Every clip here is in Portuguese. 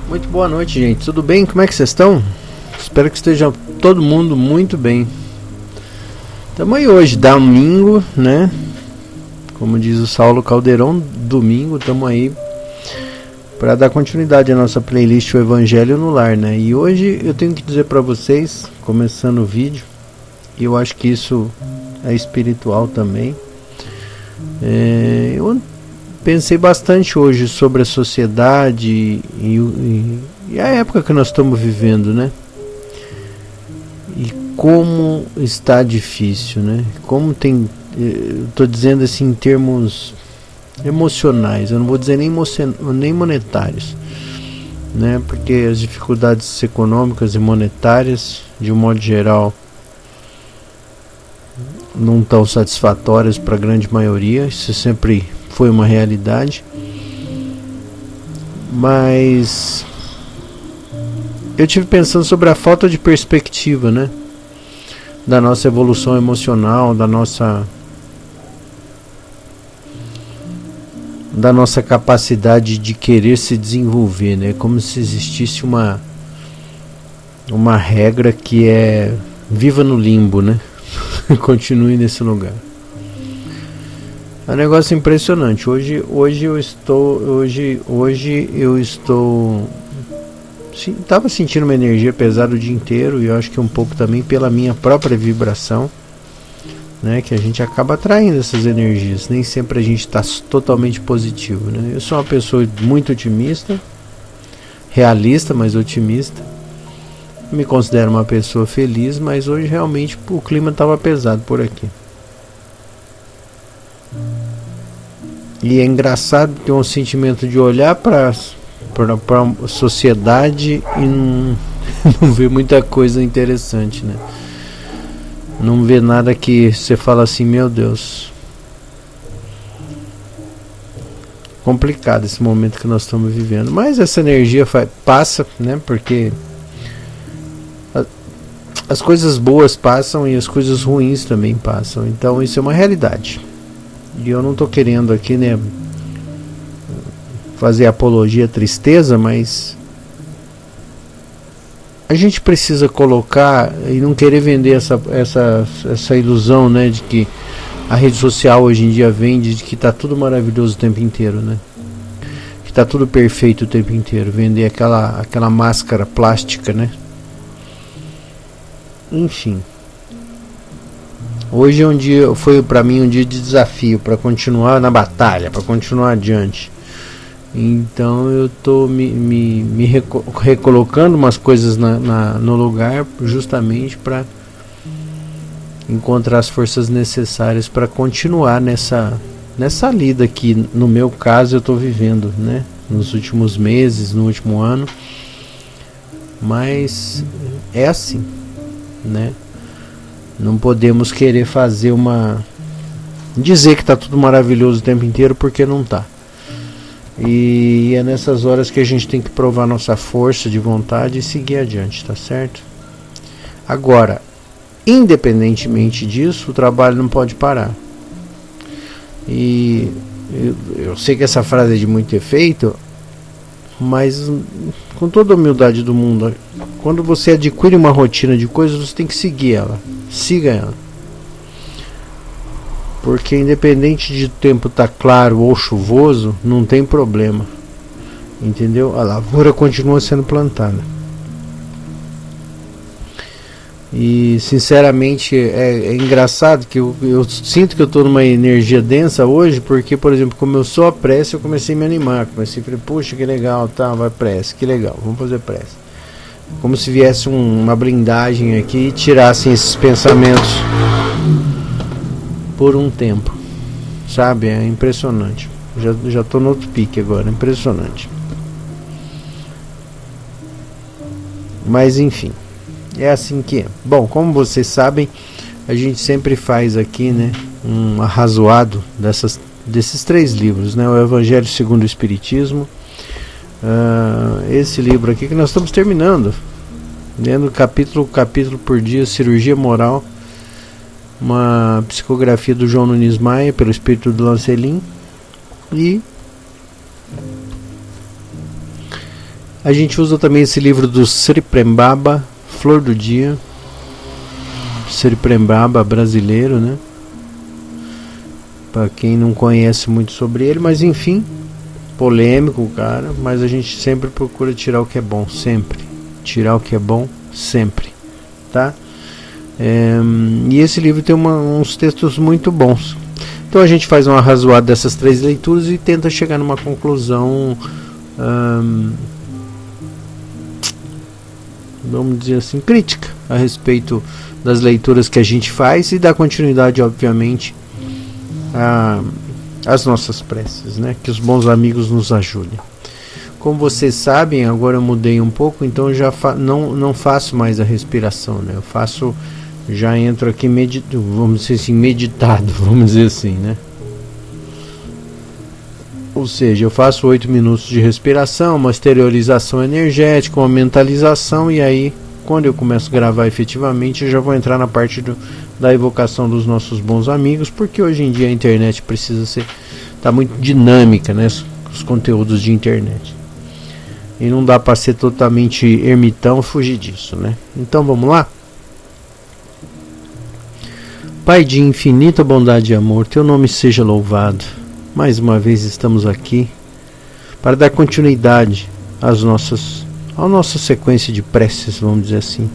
Muito boa noite, gente. Tudo bem? Como é que vocês estão? Espero que esteja todo mundo muito bem. Estamos aí hoje, domingo, né? Como diz o Saulo Caldeirão, domingo, estamos aí para dar continuidade à nossa playlist O Evangelho no Lar, né? E hoje eu tenho que dizer para vocês, começando o vídeo, e eu acho que isso é espiritual também. Eu pensei bastante hoje sobre a sociedade e a época que nós estamos vivendo, né? E como está difícil, né? Como tem, estou dizendo assim em termos emocionais, eu não vou dizer nem monetários, né? Porque as dificuldades econômicas e monetárias, de um modo geral, não estão satisfatórias para a grande maioria. Isso sempre foi uma realidade, mas eu tive pensando sobre a falta de perspectiva, né, da nossa evolução emocional, da nossa capacidade de querer se desenvolver, né, como se existisse uma regra que é viva no limbo, né, continue nesse lugar. É um negócio impressionante. Hoje eu estou estava sentindo uma energia pesada o dia inteiro, e eu acho que um pouco também pela minha própria vibração, né, que a gente acaba atraindo essas energias. Nem sempre a gente está totalmente positivo, né? Eu sou uma pessoa muito otimista, realista, mas otimista. Me considero uma pessoa feliz, mas hoje realmente o clima estava pesado por aqui. E é engraçado ter um sentimento de olhar para a sociedade e não ver muita coisa interessante, né? Não ver nada que você fala assim, meu Deus. Complicado esse momento que nós estamos vivendo. Mas essa energia passa, né? Porque as coisas boas passam e as coisas ruins também passam. Então isso é uma realidade. E eu não estou querendo aqui, né, fazer apologia à tristeza, mas a gente precisa colocar e não querer vender essa ilusão, né, de que a rede social hoje em dia vende de que está tudo maravilhoso o tempo inteiro, né? Que está tudo perfeito o tempo inteiro. Vender aquela máscara plástica, né? Enfim. Hoje é um dia, foi para mim um dia de desafio para continuar na batalha, para continuar adiante. Então eu estou me recolocando umas coisas no lugar, justamente para encontrar as forças necessárias para continuar nessa lida que, no meu caso, eu estou vivendo, né? Nos últimos meses, no último ano. Mas é assim, né? Não podemos querer fazer dizer que está tudo maravilhoso o tempo inteiro, porque não está. E é nessas horas que a gente tem que provar nossa força de vontade e seguir adiante, tá certo? Agora, independentemente disso, o trabalho não pode parar. E eu sei que essa frase é de muito efeito, mas com toda a humildade do mundo, quando você adquire uma rotina de coisas, você tem que seguir ela. Siga ela. Porque independente de o tempo estar claro ou chuvoso, não tem problema. Entendeu? A lavoura continua sendo plantada. E sinceramente é engraçado que eu sinto que eu estou numa energia densa hoje, porque, por exemplo, começou a prece, eu comecei a me animar. Comecei a falar, puxa, que legal, tá, vai prece, que legal, vamos fazer prece. Como se viesse uma blindagem aqui e tirassem esses pensamentos por um tempo, sabe? É impressionante. Já tô no outro pique agora, impressionante. Mas enfim, é assim que é. Bom, como vocês sabem, a gente sempre faz aqui, né, um arrazoado desses 3 livros, né? O Evangelho segundo o Espiritismo, esse livro aqui que nós estamos terminando, lendo capítulo por dia, Cirurgia Moral, uma psicografia do João Nunes Maia pelo Espírito do Lancelin, e A gente usa também esse livro do Sri Prembaba, Flor do Dia. Sri Prembaba brasileiro, né? Para quem não conhece muito sobre ele, mas enfim, polêmico o cara, mas a gente sempre procura tirar o que é bom, sempre. Tirar o que é bom, sempre, tá? E esse livro tem uns textos muito bons. Então a gente faz uma arrazoada dessas 3 leituras e tenta chegar numa conclusão, vamos dizer assim, crítica a respeito das leituras que a gente faz e dar continuidade, obviamente, às nossas preces, né? Que os bons amigos nos ajudem. Como vocês sabem, agora eu mudei um pouco, então eu já não faço mais a respiração, né? Eu faço, já entro aqui vamos dizer assim, meditado, vamos dizer assim, né? Ou seja, eu faço 8 minutos de respiração, uma exteriorização energética, uma mentalização, e aí, quando eu começo a gravar efetivamente, eu já vou entrar na parte da evocação dos nossos bons amigos, porque hoje em dia a internet tá muito dinâmica, né? Os conteúdos de internet. E não dá para ser totalmente ermitão e fugir disso, né? Então vamos lá? Pai de infinita bondade e amor, teu nome seja louvado. Mais uma vez estamos aqui para dar continuidade à nossa sequência de preces, vamos dizer assim.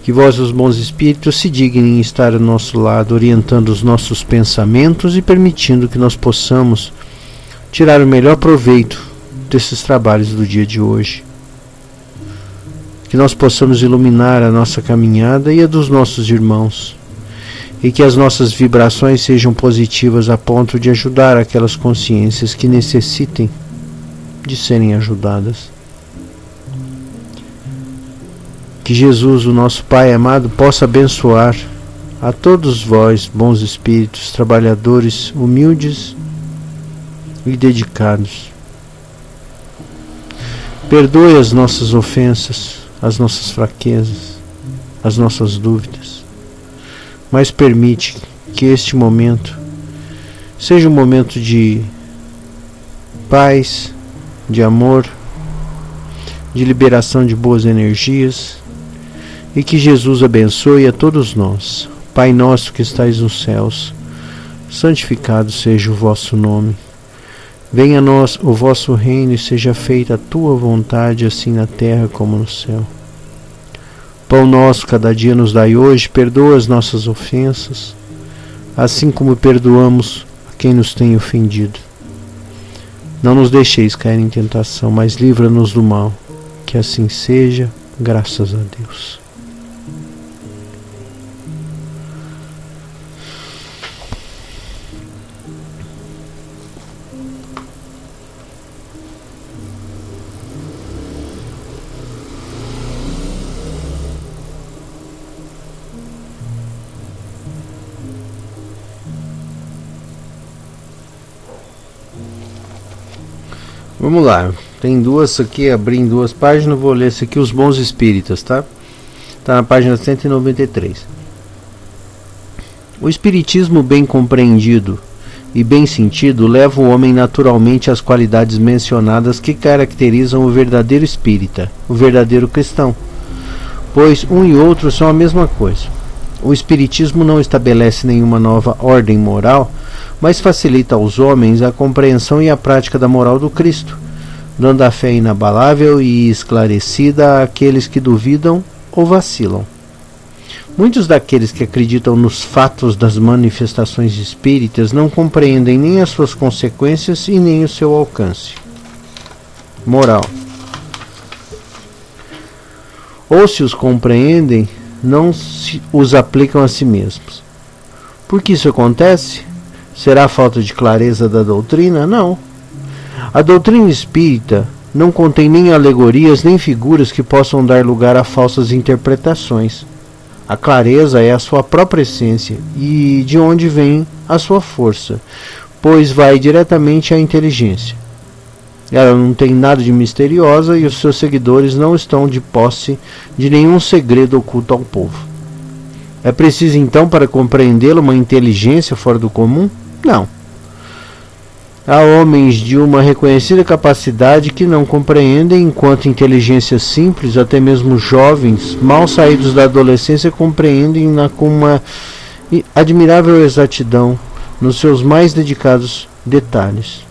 Que vós, os bons espíritos, se dignem estar ao nosso lado, orientando os nossos pensamentos e permitindo que nós possamos tirar o melhor proveito desses trabalhos do dia de hoje. Que nós possamos iluminar a nossa caminhada e a dos nossos irmãos. E que as nossas vibrações sejam positivas a ponto de ajudar aquelas consciências que necessitem de serem ajudadas. Que Jesus, o nosso Pai amado, possa abençoar a todos vós, bons espíritos, trabalhadores humildes e dedicados. Perdoe as nossas ofensas, as nossas fraquezas, as nossas dúvidas, mas permite que este momento seja um momento de paz, de amor, de liberação de boas energias, e que Jesus abençoe a todos nós. Pai nosso que estais nos céus, santificado seja o vosso nome. Venha a nós o vosso reino e seja feita a tua vontade, assim na terra como no céu. Pão nosso cada dia nos dai hoje, perdoa as nossas ofensas, assim como perdoamos a quem nos tem ofendido. Não nos deixeis cair em tentação, mas livra-nos do mal. Que assim seja, graças a Deus. Vamos lá, tem duas aqui, abri em 2 páginas, vou ler esse aqui, Os Bons Espíritas, tá? Tá na página 193. O espiritismo bem compreendido e bem sentido leva o homem naturalmente às qualidades mencionadas que caracterizam o verdadeiro espírita, o verdadeiro cristão, pois um e outro são a mesma coisa. O espiritismo não estabelece nenhuma nova ordem moral, mas facilita aos homens a compreensão e a prática da moral do Cristo, dando a fé inabalável e esclarecida àqueles que duvidam ou vacilam. Muitos daqueles que acreditam nos fatos das manifestações espíritas não compreendem nem as suas consequências e nem o seu alcance. Moral. Ou se os compreendem, não os aplicam a si mesmos. Por que isso acontece? Será a falta de clareza da doutrina? Não. A doutrina espírita não contém nem alegorias nem figuras que possam dar lugar a falsas interpretações. A clareza é a sua própria essência e de onde vem a sua força, pois vai diretamente à inteligência. Ela não tem nada de misteriosa e os seus seguidores não estão de posse de nenhum segredo oculto ao povo. É preciso então, para compreendê-la, uma inteligência fora do comum? Não. Há homens de uma reconhecida capacidade que não compreendem, enquanto inteligências simples, até mesmo jovens, mal saídos da adolescência, compreendem-na com uma admirável exatidão nos seus mais dedicados detalhes.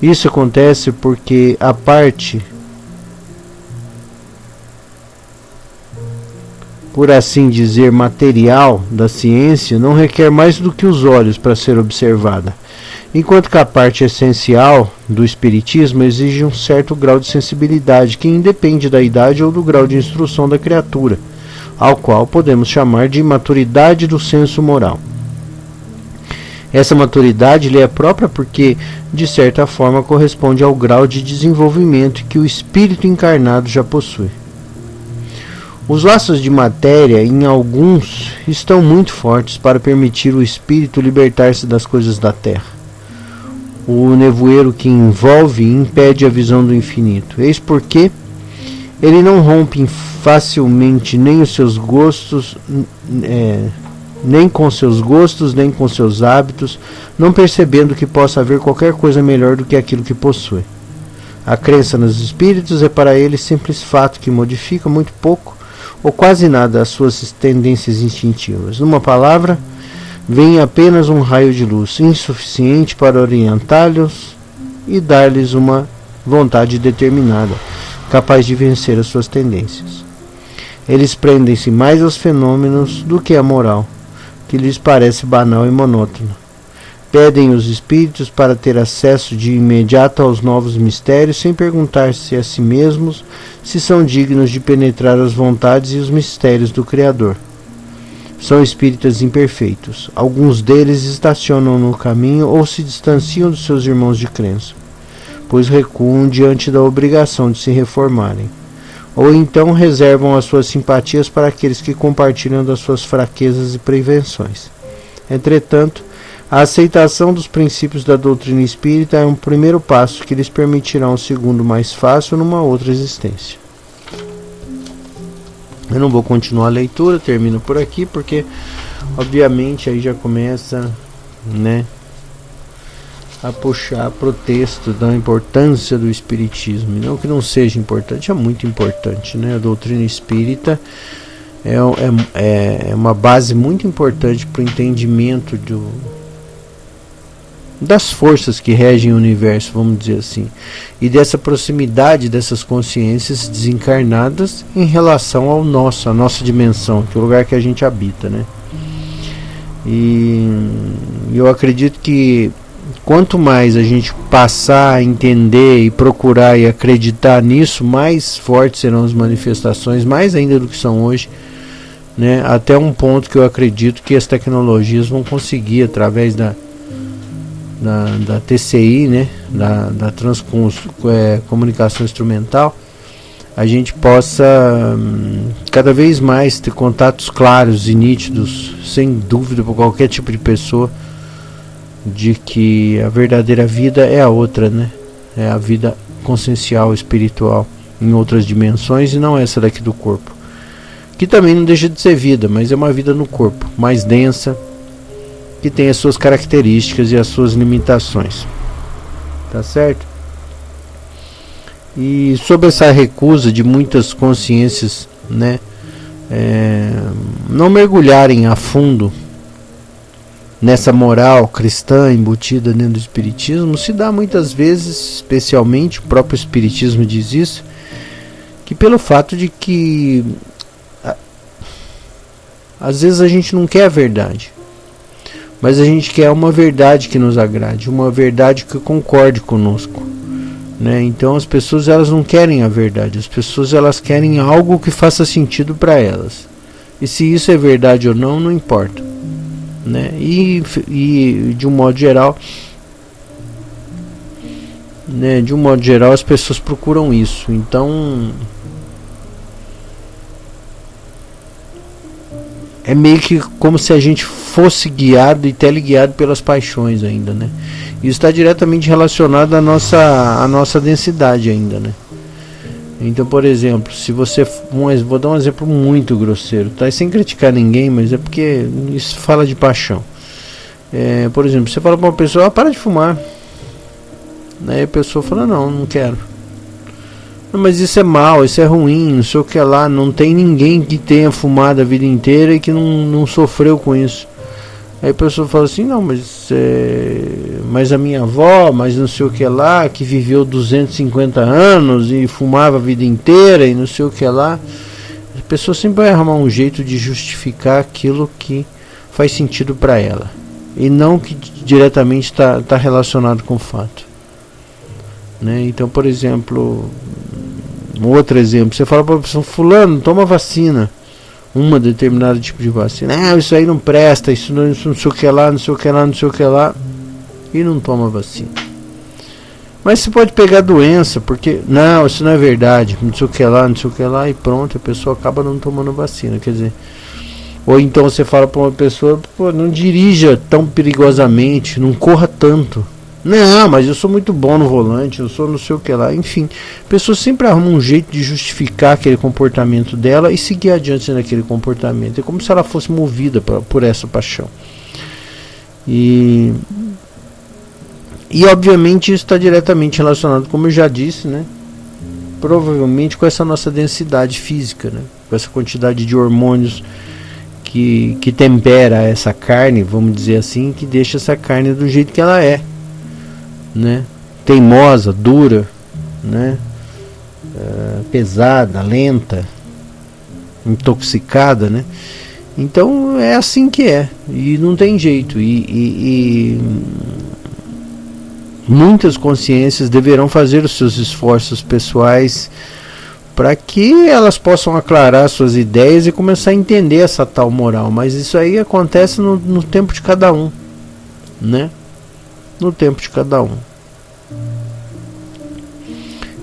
Isso acontece porque a parte, por assim dizer, material da ciência não requer mais do que os olhos para ser observada, enquanto que a parte essencial do espiritismo exige um certo grau de sensibilidade que independe da idade ou do grau de instrução da criatura, ao qual podemos chamar de maturidade do senso moral. Essa maturidade lhe é própria porque, de certa forma, corresponde ao grau de desenvolvimento que o espírito encarnado já possui. Os laços de matéria, em alguns, estão muito fortes para permitir o espírito libertar-se das coisas da terra. O nevoeiro que envolve impede a visão do infinito. Eis porque ele não rompe facilmente nem os seus gostos, nem com seus gostos, nem com seus hábitos, não percebendo que possa haver qualquer coisa melhor do que aquilo que possui. A crença nos espíritos é para ele simples fato que modifica muito pouco ou quase nada as suas tendências instintivas. Numa palavra, vem apenas um raio de luz, insuficiente para orientá-los e dar-lhes uma vontade determinada, capaz de vencer as suas tendências. Eles prendem-se mais aos fenômenos do que à moral, que lhes parece banal e monótona. Pedem os espíritos para ter acesso de imediato aos novos mistérios, sem perguntar-se a si mesmos se são dignos de penetrar as vontades e os mistérios do Criador. São espíritas imperfeitos. Alguns deles estacionam no caminho ou se distanciam dos seus irmãos de crença, pois recuam diante da obrigação de se reformarem. Ou então reservam as suas simpatias para aqueles que compartilham das suas fraquezas e prevenções. Entretanto, a aceitação dos princípios da doutrina espírita é um primeiro passo que lhes permitirá um segundo mais fácil numa outra existência. Eu não vou continuar a leitura, termino por aqui, porque obviamente aí já começa, a puxar pro texto da importância do espiritismo. E não que não seja importante, é muito importante, A doutrina espírita é uma base muito importante para o entendimento das forças que regem o universo, vamos dizer assim, e dessa proximidade dessas consciências desencarnadas em relação ao a nossa dimensão, que é o lugar que a gente habita, E eu acredito que quanto mais a gente passar a entender e procurar e acreditar nisso, mais fortes serão as manifestações, mais ainda do que são hoje, até um ponto que eu acredito que as tecnologias vão conseguir, através da TCI, da comunicação instrumental, a gente possa cada vez mais ter contatos claros e nítidos, sem dúvida para qualquer tipo de pessoa, de que a verdadeira vida é a outra, é a vida consciencial, espiritual, em outras dimensões, e não essa daqui do corpo, que também não deixa de ser vida, mas é uma vida no corpo, mais densa, que tem as suas características e as suas limitações, tá certo? E sobre essa recusa de muitas consciências, não mergulharem a fundo nessa moral cristã embutida dentro do espiritismo, se dá muitas vezes, especialmente o próprio espiritismo diz isso, que pelo fato de que às vezes a gente não quer a verdade, mas a gente quer uma verdade que nos agrade, uma verdade que concorde conosco, Então as pessoas, elas não querem a verdade, as pessoas, elas querem algo que faça sentido para elas, e se isso é verdade ou não, não importa, E de um modo geral, as pessoas procuram isso. Então é meio que como se a gente fosse guiado e teleguiado pelas paixões ainda, Isso está diretamente relacionado à nossa densidade ainda, Então, por exemplo, se você... vou dar um exemplo muito grosseiro, tá? Sem criticar ninguém, mas é porque isso fala de paixão. Por exemplo, você fala para uma pessoa, para de fumar. Aí a pessoa fala, não quero. Não, mas isso é mal, isso é ruim, não sei o que lá. Não tem ninguém que tenha fumado a vida inteira e que não sofreu com isso. Aí a pessoa fala assim, não, mas a minha avó, mas não sei o que lá, que viveu 250 anos e fumava a vida inteira e não sei o que lá. A pessoa sempre vai arrumar um jeito de justificar aquilo que faz sentido para ela e não que diretamente está relacionado com o fato, né? Então, por exemplo, um outro exemplo, você fala para a pessoa, fulano, toma vacina, uma determinada tipo de vacina, isso aí não presta, isso não sei o que lá, não sei o que lá, não sei o que lá, e não toma vacina. Mas você pode pegar doença, porque não, isso não é verdade, não sei o que lá, não sei o que lá, e pronto, a pessoa acaba não tomando vacina. Quer dizer, ou então você fala para uma pessoa, pô, não dirija tão perigosamente, não corra tanto. Não, mas eu sou muito bom no volante, eu sou não sei o que lá. Enfim, a pessoa sempre arruma um jeito de justificar aquele comportamento dela e seguir adiante naquele comportamento. É como se ela fosse movida por essa paixão. E obviamente isso está diretamente relacionado, como eu já disse, né? Provavelmente com essa nossa densidade física, né? Com essa quantidade de hormônios que tempera essa carne, vamos dizer assim, que deixa essa carne do jeito que ela é, né? Teimosa, dura, né? Pesada, lenta, intoxicada, né? Então é assim que é, e não tem jeito. E muitas consciências deverão fazer os seus esforços pessoais para que elas possam aclarar suas ideias e começar a entender essa tal moral. Mas isso aí acontece no tempo de cada um, né? No tempo de cada um.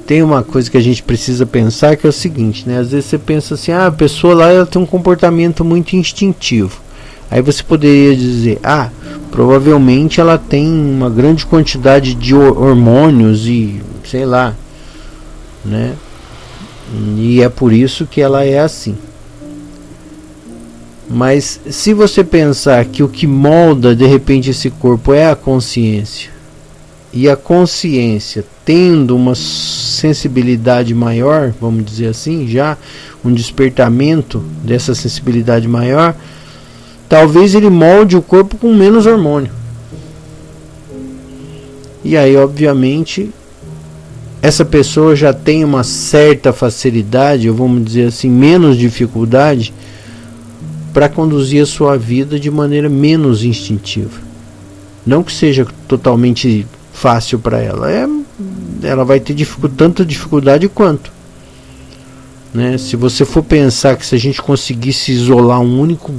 Tem uma coisa que a gente precisa pensar, que é o seguinte, né? Às vezes você pensa assim, a pessoa lá ela tem um comportamento muito instintivo. Aí você poderia dizer, provavelmente ela tem uma grande quantidade de hormônios e sei lá, né? E é por isso que ela é assim. Mas se você pensar que o que molda de repente esse corpo é a consciência, e a consciência tendo uma sensibilidade maior, vamos dizer assim, já um despertamento dessa sensibilidade maior, talvez ele molde o corpo com menos hormônio. E aí, obviamente, essa pessoa já tem uma certa facilidade, ou vamos dizer assim, menos dificuldade para conduzir a sua vida de maneira menos instintiva. Não que seja totalmente fácil para ela, ela vai ter tanta dificuldade quanto, né? Se você for pensar que se a gente conseguisse isolar um único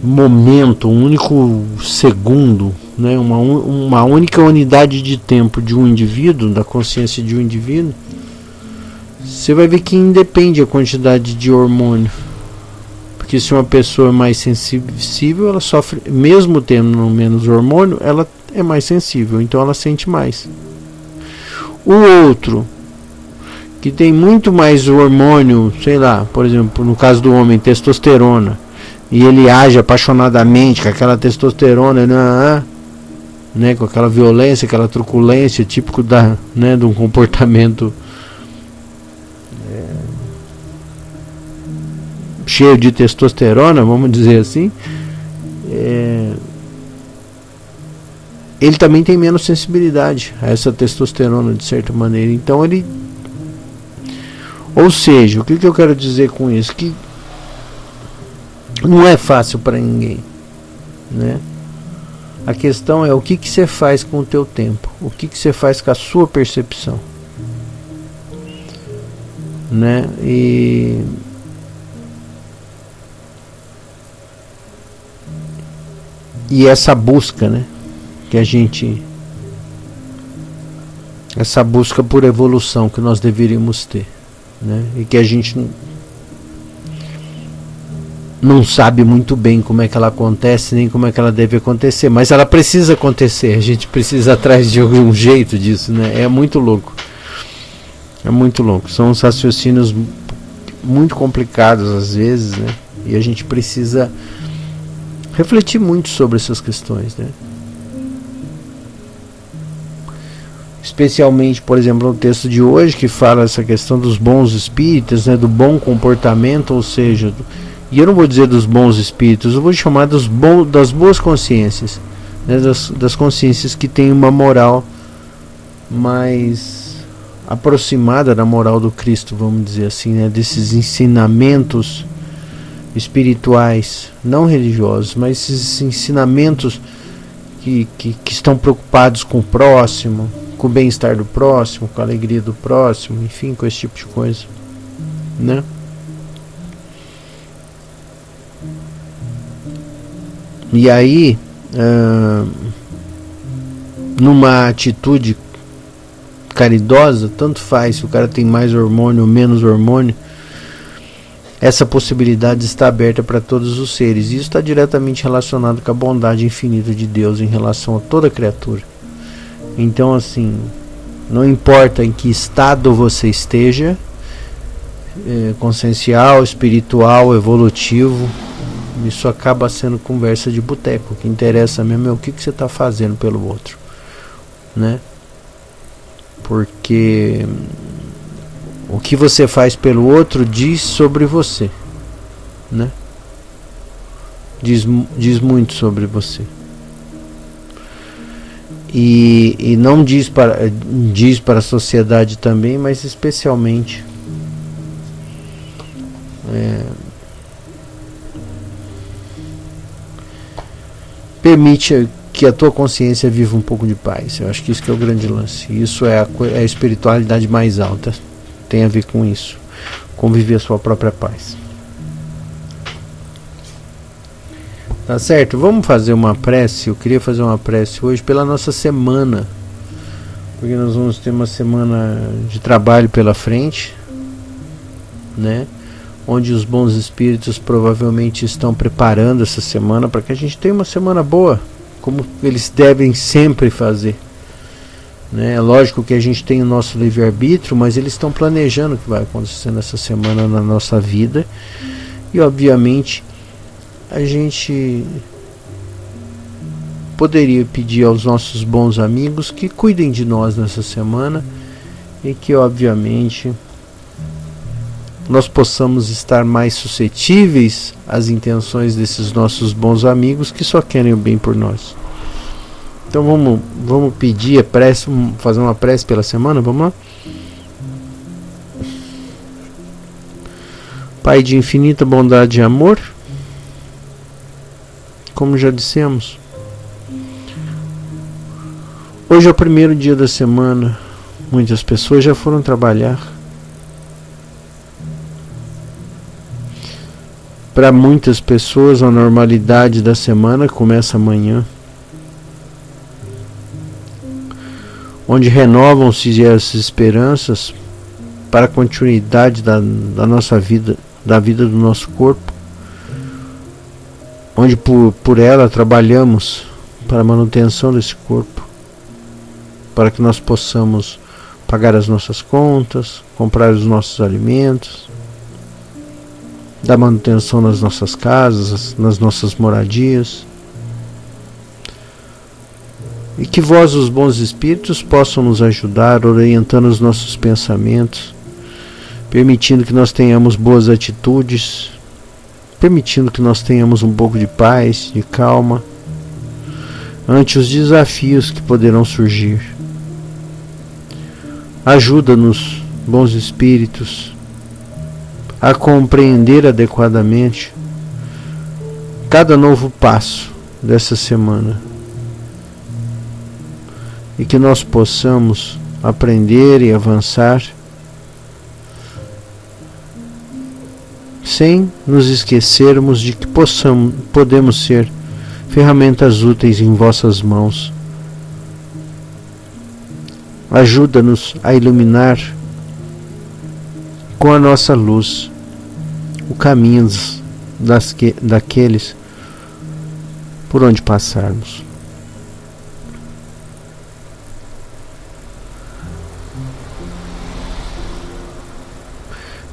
momento, um único segundo, né, uma única unidade de tempo de um indivíduo, da consciência de um indivíduo, você vai ver que independe a quantidade de hormônio, porque se uma pessoa é mais sensível, ela sofre, mesmo tendo menos hormônio, ela é mais sensível, então ela sente mais. O outro que tem muito mais hormônio, sei lá, por exemplo, no caso do homem, testosterona, e ele age apaixonadamente com aquela testosterona, né, com aquela violência, aquela truculência típico né, de um comportamento cheio de testosterona, vamos dizer assim, ele também tem menos sensibilidade a essa testosterona, de certa maneira. Então ele, ou seja, o que eu quero dizer com isso? Que não é fácil para ninguém, né? A questão é o que você faz com o teu tempo, o que você faz com a sua percepção, né? E essa busca, né, que a gente, essa busca por evolução que nós deveríamos ter, né, e que a gente não sabe muito bem como é que ela acontece, nem como é que ela deve acontecer, mas ela precisa acontecer, a gente precisa ir atrás de algum jeito disso, né? É muito louco, são uns raciocínios muito complicados às vezes, né? E a gente precisa refletir muito sobre essas questões, né? especialmente, por exemplo, no texto de hoje, que fala essa questão dos bons espíritos, né, do bom comportamento, ou seja, e eu não vou dizer dos bons espíritos, eu vou chamar das boas consciências, né, das consciências que têm uma moral mais aproximada da moral do Cristo, vamos dizer assim, né, desses ensinamentos espirituais, não religiosos, mas esses ensinamentos que estão preocupados com o próximo, com o bem-estar do próximo, com a alegria do próximo, enfim, com esse tipo de coisa, né? E aí, numa atitude caridosa, tanto faz se o cara tem mais hormônio ou menos hormônio, essa possibilidade está aberta para todos os seres. E isso está diretamente relacionado com a bondade infinita de Deus em relação a toda criatura. Então, assim, não importa em que estado você esteja, consciencial, espiritual, evolutivo, isso acaba sendo conversa de boteco. O que interessa mesmo é o que você está fazendo pelo outro, né? Porque o que você faz pelo outro diz sobre você, né? Diz muito sobre você. E não diz para a sociedade também, mas especialmente permite que a tua consciência viva um pouco de paz. Eu acho que isso que é o grande lance. Isso é a espiritualidade mais alta. Tem a ver com isso, com viver a sua própria paz. Tá certo? Vamos fazer uma prece. Eu queria fazer uma prece hoje pela nossa semana, porque nós vamos ter uma semana de trabalho pela frente, né? Onde os bons espíritos provavelmente estão preparando essa semana para que a gente tenha uma semana boa, como eles devem sempre fazer. É lógico que a gente tem o nosso livre-arbítrio, mas eles estão planejando o que vai acontecer nessa semana na nossa vida. E obviamente a gente poderia pedir aos nossos bons amigos que cuidem de nós nessa semana e que obviamente nós possamos estar mais suscetíveis às intenções desses nossos bons amigos que só querem o bem por nós. Então vamos pedir a prece, vamos fazer uma prece pela semana, vamos lá? Pai de infinita bondade e amor, como já dissemos, hoje é o primeiro dia da semana, muitas pessoas já foram trabalhar. Para muitas pessoas a normalidade da semana começa amanhã, onde renovam-se as esperanças para a continuidade da nossa vida, da vida do nosso corpo, onde por ela trabalhamos para a manutenção desse corpo, para que nós possamos pagar as nossas contas, comprar os nossos alimentos, dar manutenção nas nossas casas, nas nossas moradias. E que vós, os bons espíritos, possam nos ajudar, orientando os nossos pensamentos, permitindo que nós tenhamos boas atitudes, permitindo que nós tenhamos um pouco de paz, de calma, ante os desafios que poderão surgir. Ajuda-nos, bons espíritos, a compreender adequadamente cada novo passo dessa semana, e que nós possamos aprender e avançar sem nos esquecermos de que podemos ser ferramentas úteis em vossas mãos. Ajuda-nos a iluminar com a nossa luz o caminho daqueles por onde passarmos.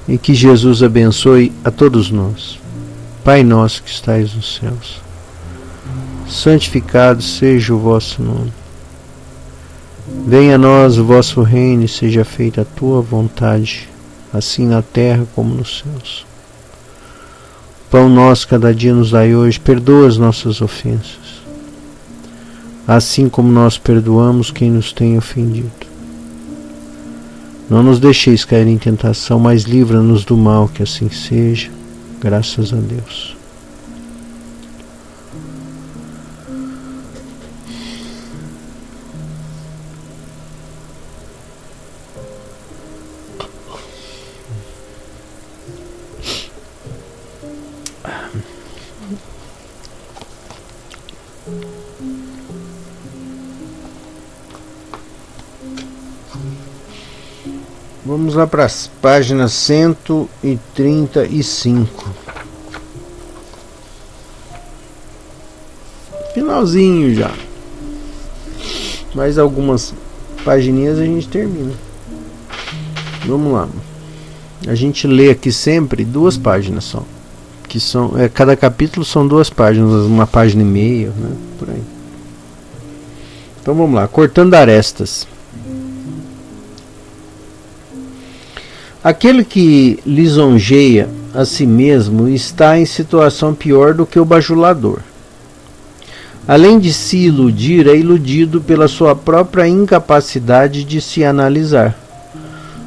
E que Jesus abençoe a todos nós. Pai nosso que estais nos céus, santificado seja o vosso nome. Venha a nós o vosso reino e seja feita a tua vontade, assim na terra como nos céus. Pão nosso cada dia nos dai hoje, perdoa as nossas ofensas, assim como nós perdoamos quem nos tem ofendido. Não nos deixeis cair em tentação, mas livra-nos do mal, que assim seja, graças a Deus. Vamos lá para as páginas 135. Finalzinho já. Mais algumas pagininhas a gente termina. Vamos lá. A gente lê aqui sempre 2 páginas só. Que são, cada capítulo são 2 páginas, uma página e meia, né? Por aí. Então vamos lá. Cortando arestas. Aquele que lisonjeia a si mesmo está em situação pior do que o bajulador. Além de se iludir, é iludido pela sua própria incapacidade de se analisar,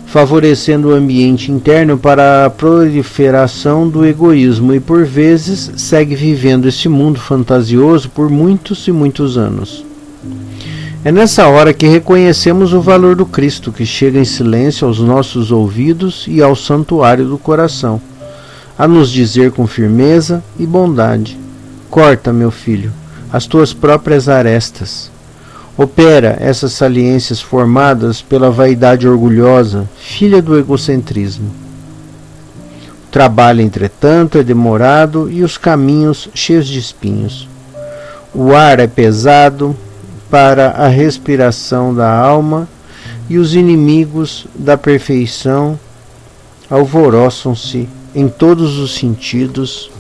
favorecendo o ambiente interno para a proliferação do egoísmo e, por vezes, segue vivendo esse mundo fantasioso por muitos e muitos anos. É nessa hora que reconhecemos o valor do Cristo, que chega em silêncio aos nossos ouvidos e ao santuário do coração, a nos dizer com firmeza e bondade: corta, meu filho, as tuas próprias arestas. Opera essas saliências formadas pela vaidade orgulhosa, filha do egocentrismo. O trabalho, entretanto, é demorado e os caminhos cheios de espinhos. O ar é pesado para a respiração da alma e os inimigos da perfeição alvoroçam-se em todos os sentidos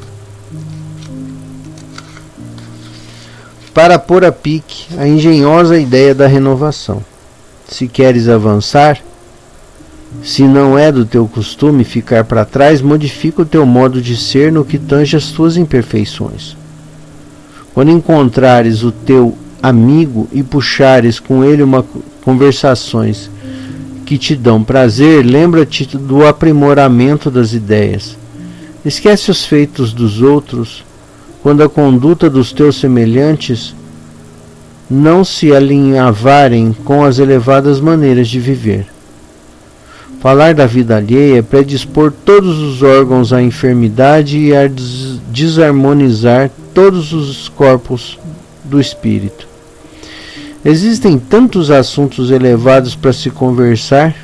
para pôr a pique a engenhosa ideia da renovação. Se queres avançar, se não é do teu costume ficar para trás, modifica o teu modo de ser no que tange as tuas imperfeições. Quando encontrares o teu amigo e puxares com ele conversações que te dão prazer, lembra-te do aprimoramento das ideias. Esquece os feitos dos outros, quando a conduta dos teus semelhantes não se alinhavarem com as elevadas maneiras de viver. Falar da vida alheia é predispor todos os órgãos à enfermidade e a desarmonizar todos os corpos do espírito. Existem tantos assuntos elevados para se conversar.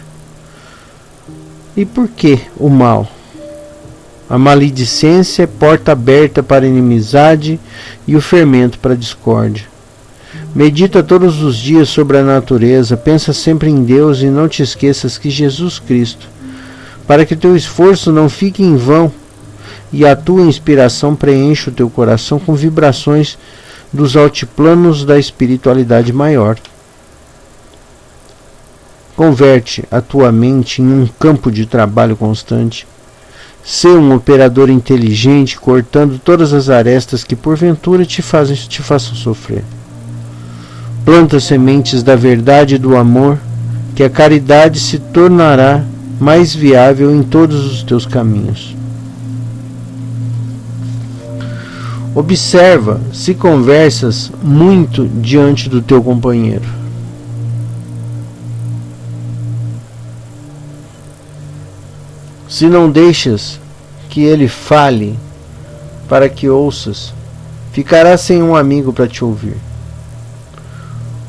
E por que o mal? A maledicência é porta aberta para a inimizade e o fermento para a discórdia. Medita todos os dias sobre a natureza, pensa sempre em Deus e não te esqueças que Jesus Cristo, para que teu esforço não fique em vão e a tua inspiração preencha o teu coração com vibrações dos altiplanos da espiritualidade maior. Converte a tua mente em um campo de trabalho constante. Sê um operador inteligente, cortando todas as arestas que porventura te façam sofrer. Planta sementes da verdade e do amor, que a caridade se tornará mais viável em todos os teus caminhos. Observa se conversas muito diante do teu companheiro. Se não deixas que ele fale para que ouças, ficarás sem um amigo para te ouvir.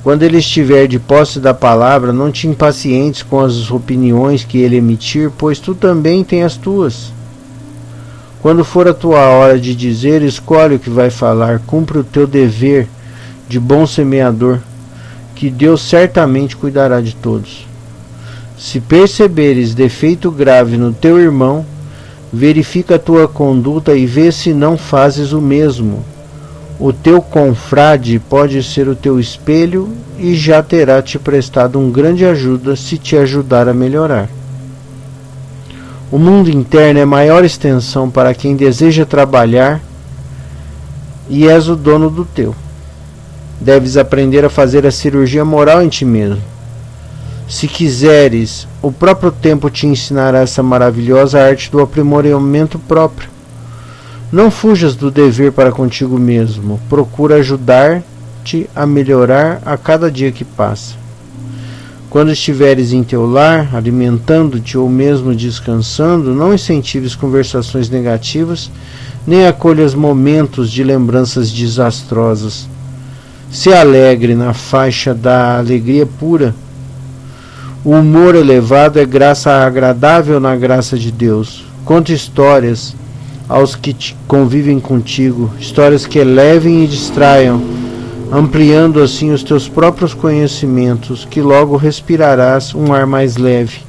Quando ele estiver de posse da palavra, não te impacientes com as opiniões que ele emitir, pois tu também tens as tuas. Quando for a tua hora de dizer, escolhe o que vai falar, cumpre o teu dever de bom semeador, que Deus certamente cuidará de todos. Se perceberes defeito grave no teu irmão, verifica a tua conduta e vê se não fazes o mesmo. O teu confrade pode ser o teu espelho e já terá te prestado um grande ajuda se te ajudar a melhorar. O mundo interno é maior extensão para quem deseja trabalhar e és o dono do teu. Deves aprender a fazer a cirurgia moral em ti mesmo. Se quiseres, o próprio tempo te ensinará essa maravilhosa arte do aprimoramento próprio. Não fujas do dever para contigo mesmo. Procura ajudar-te a melhorar a cada dia que passa. Quando estiveres em teu lar, alimentando-te ou mesmo descansando, não incentives conversações negativas, nem acolhas momentos de lembranças desastrosas. Se alegre na faixa da alegria pura. O humor elevado é graça agradável na graça de Deus. Conta histórias aos que convivem contigo, histórias que elevem e distraiam, ampliando assim os teus próprios conhecimentos, que logo respirarás um ar mais leve,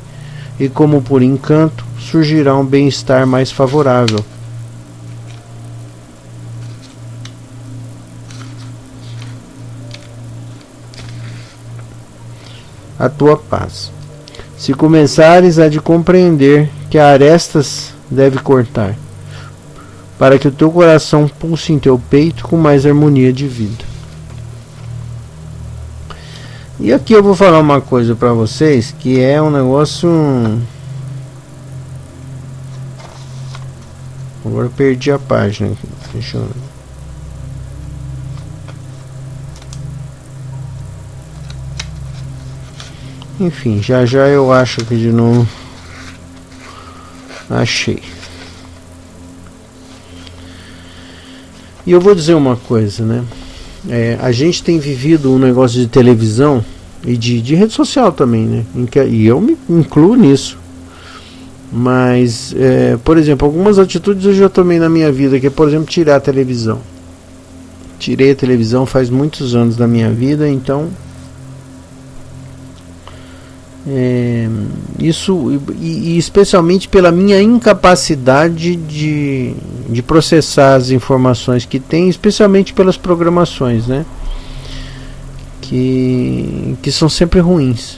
e como por encanto surgirá um bem-estar mais favorável. A tua paz. Se começares a de compreender que a arestas deve cortar, para que o teu coração pulse em teu peito com mais harmonia de vida. E aqui eu vou falar uma coisa para vocês que é um negócio. Agora eu perdi a página aqui. Deixa eu... Enfim, já eu acho que de novo. Achei. E eu vou dizer uma coisa, né? A gente tem vivido um negócio de televisão e de rede social também, né? E eu me incluo nisso. Mas, por exemplo, algumas atitudes eu já tomei na minha vida, que é, por exemplo, tirar a televisão. Tirei a televisão faz muitos anos da minha vida, então... isso e especialmente pela minha incapacidade de processar as informações que tem, especialmente pelas programações, né, que são sempre ruins,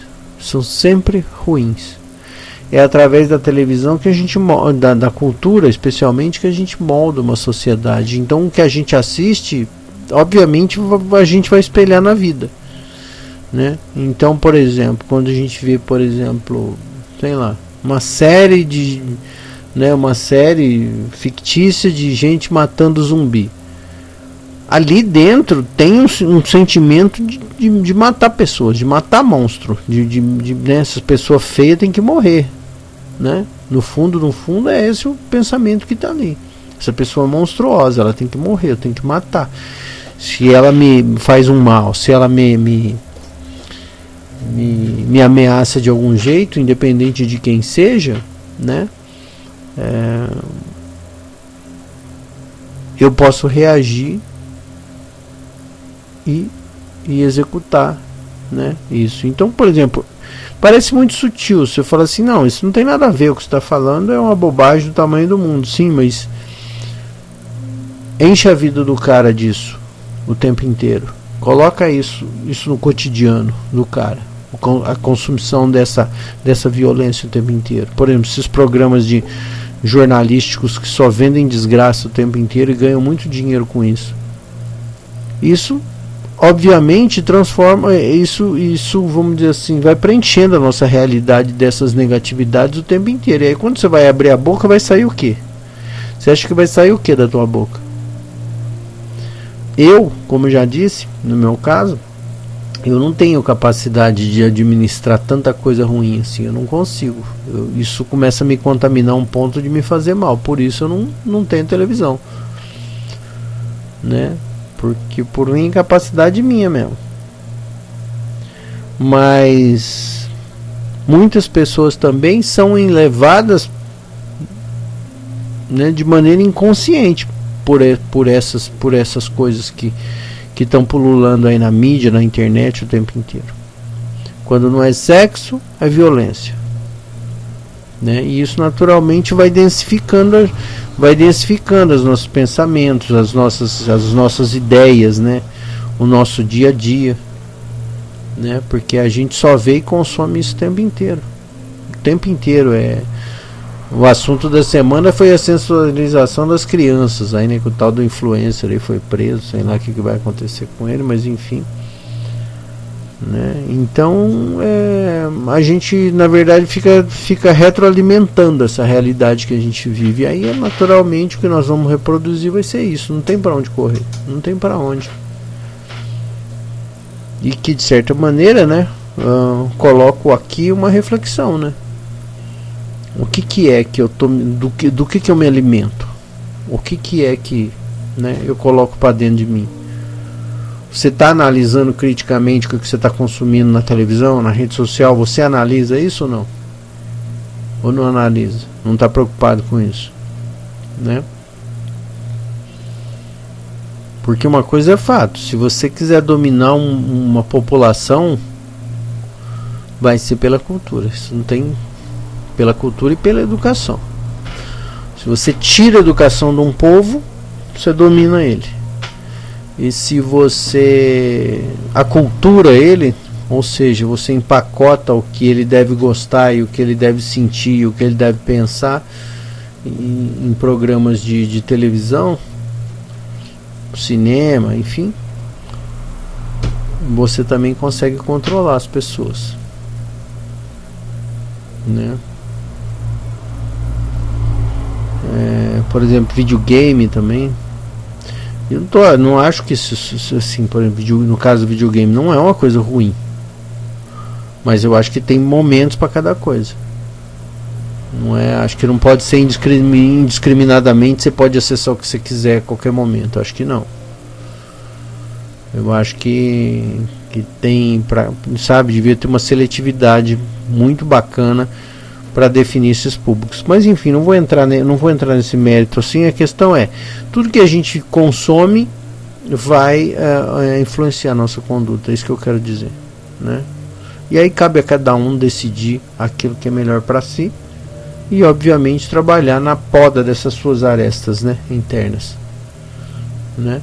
é através da televisão que a gente molda, da cultura especialmente, que a gente molda uma sociedade. Então o que a gente assiste, obviamente a gente vai espelhar na vida, né? Então, por exemplo, quando a gente vê, por exemplo, sei lá, uma série fictícia de gente matando zumbi, ali dentro tem um sentimento de matar pessoas, de matar monstro, né? Essas pessoas feias tem que morrer, né? No fundo é esse o pensamento que está ali. Essa pessoa monstruosa, ela tem que morrer, eu tenho que matar. Se ela me faz um mal, se ela me ameaça de algum jeito, independente de quem seja, né? Eu posso reagir e executar, né? Isso. Então, por exemplo, parece muito sutil. Você fala assim, não, isso não tem nada a ver, o que você está falando é uma bobagem do tamanho do mundo. Sim, mas enche a vida do cara disso o tempo inteiro. Coloca isso no cotidiano do cara, a consumição dessa violência o tempo inteiro. Por exemplo, esses programas de jornalísticos que só vendem desgraça o tempo inteiro e ganham muito dinheiro com isso. Isso obviamente transforma isso, vamos dizer assim, vai preenchendo a nossa realidade dessas negatividades o tempo inteiro. E aí quando você vai abrir a boca, vai sair o quê? Você acha que vai sair o quê da tua boca? Eu, como eu já disse, no meu caso, eu não tenho capacidade de administrar tanta coisa ruim assim, eu não consigo. Isso começa a me contaminar a um ponto de me fazer mal, por isso eu não tenho televisão, né? Porque por incapacidade minha mesmo. Mas muitas pessoas também são levadas, né, de maneira inconsciente por essas coisas que estão pululando aí na mídia, na internet o tempo inteiro. Quando não é sexo, é violência, né? E isso naturalmente vai densificando, vai densificando os nossos pensamentos, as nossas ideias, né? O nosso dia a dia, né? Porque a gente só vê e consome isso o tempo inteiro. O tempo inteiro o assunto da semana foi a sensualização das crianças, aí, né, que o tal do influencer aí foi preso, sei lá o que vai acontecer com ele, mas enfim, né? Então a gente na verdade fica retroalimentando essa realidade que a gente vive, e aí naturalmente o que nós vamos reproduzir vai ser isso, não tem para onde correr, não tem para onde. E que de certa maneira, né, coloco aqui uma reflexão, né? O que é que eu tô, do que eu me alimento? O que é que, né, eu coloco para dentro de mim? Você está analisando criticamente o que você está consumindo na televisão, na rede social? Você analisa isso ou não? Ou não analisa? Não está preocupado com isso, né? Porque uma coisa é fato: se você quiser dominar uma população, vai ser pela cultura. Isso não tem. Pela cultura e pela educação. Se você tira a educação de um povo, você domina ele. E se você acultura ele, ou seja, você empacota o que ele deve gostar e o que ele deve sentir e o que ele deve pensar em programas de televisão, cinema, enfim, você também consegue controlar as pessoas, né? Por exemplo, videogame também. Eu não acho que isso, assim, por exemplo, no caso do videogame, não é uma coisa ruim. Mas eu acho que tem momentos para cada coisa. Não é, acho que não pode ser indiscriminadamente, você pode acessar o que você quiser a qualquer momento. Acho que não. Eu acho que tem, sabe, devia ter uma seletividade muito bacana para definir esses públicos. Mas enfim, não vou entrar nesse mérito assim. A questão é, tudo que a gente consome vai influenciar a nossa conduta. É isso que eu quero dizer, né? E aí cabe a cada um decidir aquilo que é melhor para si e obviamente trabalhar na poda dessas suas arestas, né, internas, né?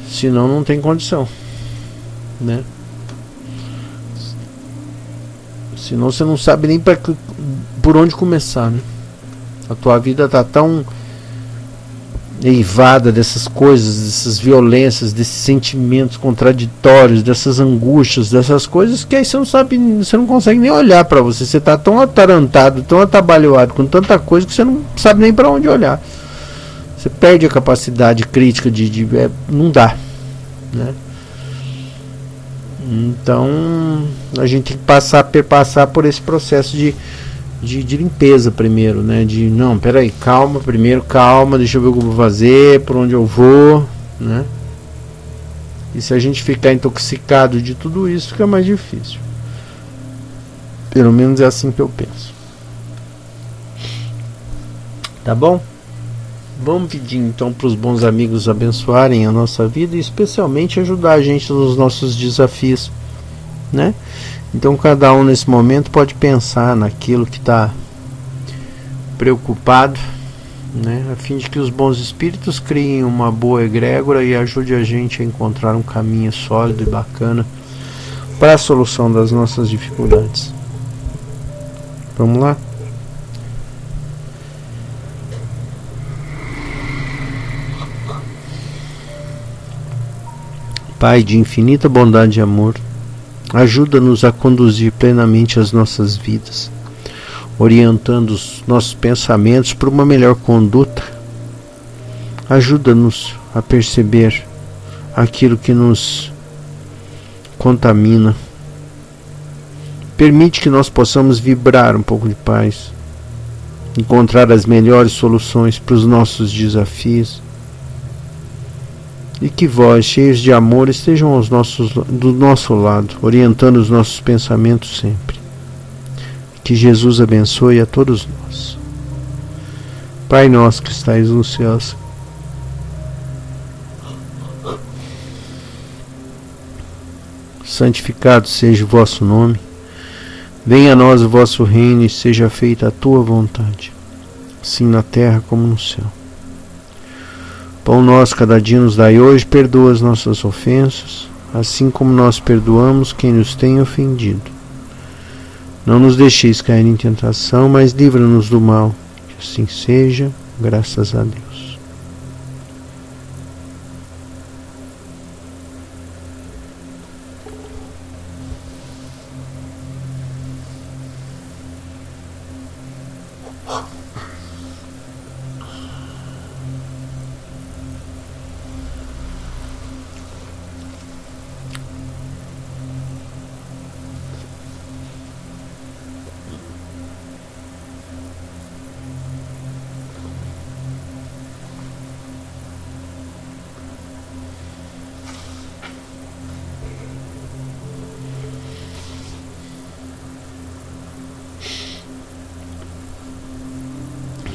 Senão não tem condição, né? Senão você não sabe nem por onde começar, né? A tua vida tá tão eivada dessas coisas, dessas violências, desses sentimentos contraditórios, dessas angústias, dessas coisas, que aí você não sabe, você não consegue nem olhar para você. Você tá tão atarantado, tão atabalhoado com tanta coisa que você não sabe nem para onde olhar. Você perde a capacidade crítica não dá, né? Então a gente tem que passar por esse processo de limpeza primeiro, né? Não, peraí, calma, deixa eu ver o que eu vou fazer, por onde eu vou, né? E se a gente ficar intoxicado de tudo isso, fica mais difícil. Pelo menos é assim que eu penso. Tá bom? Vamos pedir então para os bons amigos abençoarem a nossa vida e especialmente ajudar a gente nos nossos desafios, né? Então cada um nesse momento pode pensar naquilo que está preocupado, né? A fim de que os bons espíritos criem uma boa egrégora e ajude a gente a encontrar um caminho sólido e bacana para a solução das nossas dificuldades. Vamos lá? Pai de infinita bondade e amor, ajuda-nos a conduzir plenamente as nossas vidas, orientando os nossos pensamentos para uma melhor conduta. Ajuda-nos a perceber aquilo que nos contamina. Permite que nós possamos vibrar um pouco de paz, encontrar as melhores soluções para os nossos desafios. E que vós, cheios de amor, estejam do nosso lado, orientando os nossos pensamentos sempre. Que Jesus abençoe a todos nós. Pai nosso que estais nos céus, santificado seja o vosso nome. Venha a nós o vosso reino e seja feita a tua vontade, assim na terra como no céu. Pão nosso cada dia nos dai hoje, perdoa as nossas ofensas, assim como nós perdoamos quem nos tem ofendido. Não nos deixeis cair em tentação, mas livra-nos do mal. Que assim seja, graças a Deus.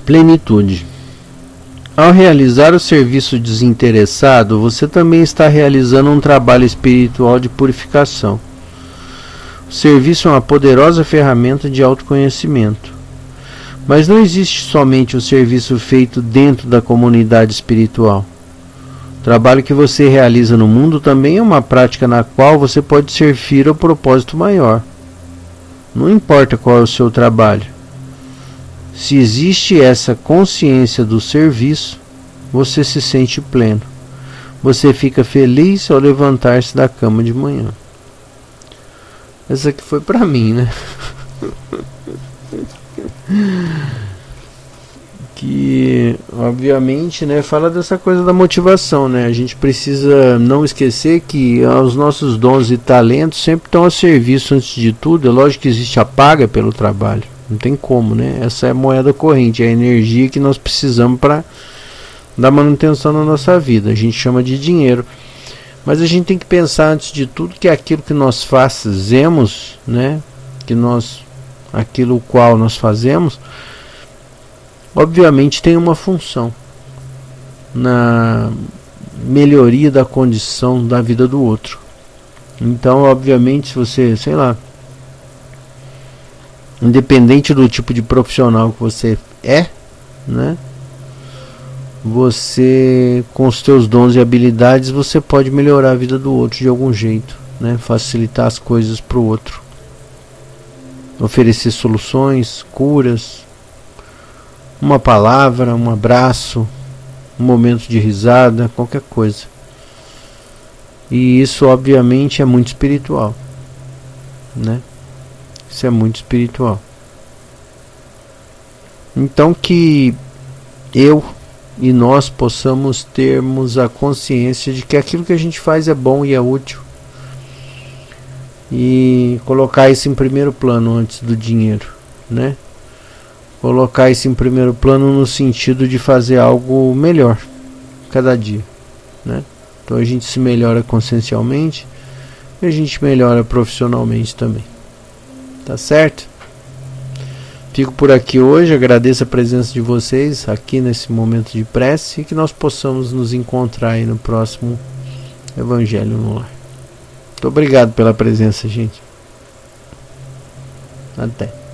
Plenitude. Ao realizar o serviço desinteressado, você também está realizando um trabalho espiritual de purificação. O serviço é uma poderosa ferramenta de autoconhecimento. Mas não existe somente o serviço feito dentro da comunidade espiritual. O trabalho que você realiza no mundo também é uma prática na qual você pode servir ao propósito maior. Não importa qual é o seu trabalho. Se existe essa consciência do serviço, você se sente pleno. Você fica feliz ao levantar-se da cama de manhã. Essa aqui foi pra mim, né? Que, obviamente, né, fala dessa coisa da motivação, né? A gente precisa não esquecer que os nossos dons e talentos sempre estão a serviço antes de tudo. É lógico que existe a paga pelo trabalho. Não tem como, né? Essa é a moeda corrente, é a energia que nós precisamos para dar manutenção na nossa vida. A gente chama de dinheiro. Mas a gente tem que pensar antes de tudo que aquilo que nós fazemos, né? Aquilo qual nós fazemos, obviamente tem uma função na melhoria da condição da vida do outro. Então, obviamente, se você, sei lá, independente do tipo de profissional que você é, né? Você, com os teus dons e habilidades, você pode melhorar a vida do outro de algum jeito, né? Facilitar as coisas para o outro. Oferecer soluções, curas, uma palavra, um abraço, um momento de risada, qualquer coisa. E isso, obviamente, é muito espiritual, né? Isso é muito espiritual. Então que eu e nós possamos termos a consciência de que aquilo que a gente faz é bom e é útil. E colocar isso em primeiro plano antes do dinheiro, né? Colocar isso em primeiro plano no sentido de fazer algo melhor cada dia, né? Então a gente se melhora consciencialmente e a gente melhora profissionalmente também. Tá certo? Fico por aqui hoje, agradeço a presença de vocês aqui nesse momento de prece e que nós possamos nos encontrar aí no próximo Evangelho no Lar. Muito obrigado pela presença, gente. Até.